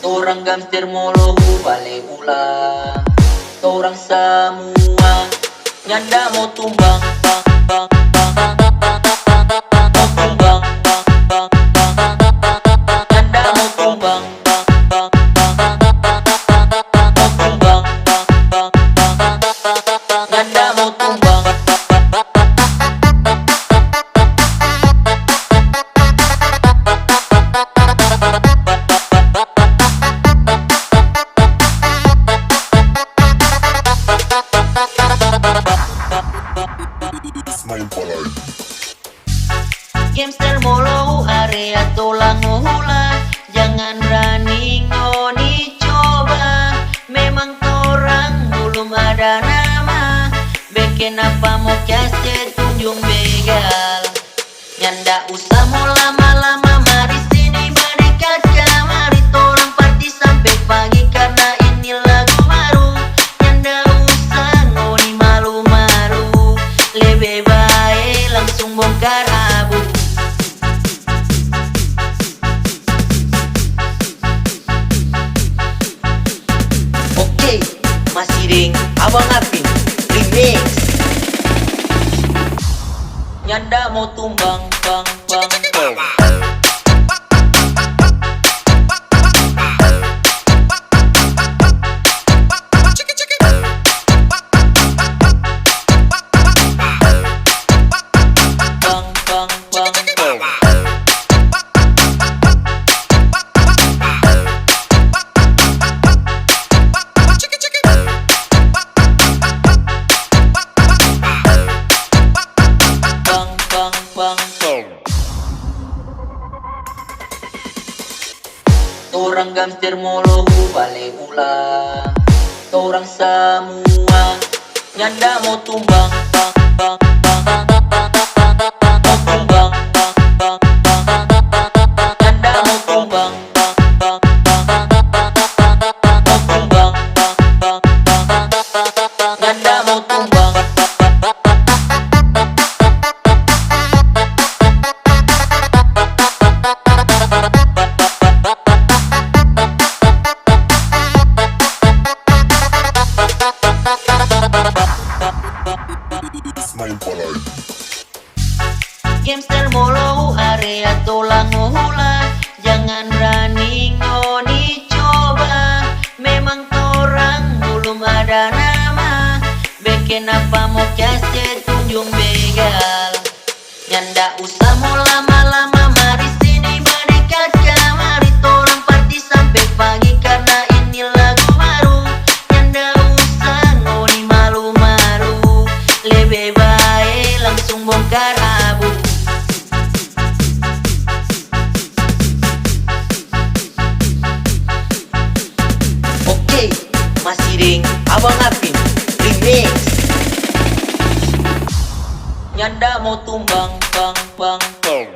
Torang gangster molo balik ulang. Torang semua nyanda mau tumbang, bang, bang, bang, bang, bang, bang, bang, mau tumbang, bang, bang, bang, bang, bang, bang, nyanda mau tumbang, bang, bang, bang, bang, bang, bang, bang, mau tumbang, bang, bang, bang, bang, bang, bang, nyanda mau tumbang. Gamester molo area tolang hula, jangan berani ngoni coba. Memang torang belum ada nama, bikin apa mau kasih tunjung begal. Nyanda usah mau lama-lama, mari sini mari kaca, mari torang party sampai pagi karena ini lagu baru. Nyanda usah ngoni malu-malu, lebih baik langsung bongkar abu. Masih ring Abang Apin remix. Nyanda mau tumbang, bang, bang, bang. Torang gangster molo balik ulang. Torang semua nyanda mau tumbang, bang, bang, bang, bang, bang, bang, bang, bang, mau tumbang, bang, bang, bang, bang, bang, bang, nyanda mau tumbang, bang, bang, bang, bang, bang, bang, bang, mau tumbang, bang, bang, bang, bang, bang, nyanda mau tumbang. Gamester molo area tolang hula, jangan berani ngoni coba. Memang torang belum ada nama, bikin apa mau kasih tunjung begal. Nyanda usah mau lama-lama, mari sini mari kaca, mari torang party sampai pagi karena ini lagu baru. Nyanda usah ngoni malu-malu, lebih baik langsung bongkar abu. Masih ring Abang Apin remix. Nyanda mau tumbang, bang, bang, bang.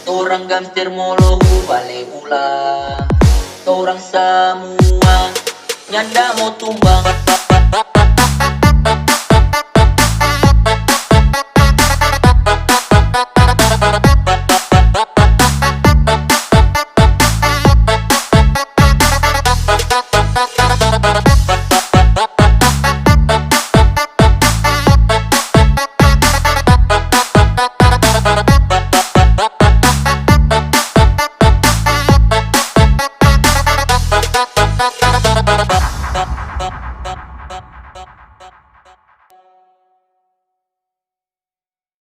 Torang gangster molo balik ulang. Torang semua nyanda mau tumbang.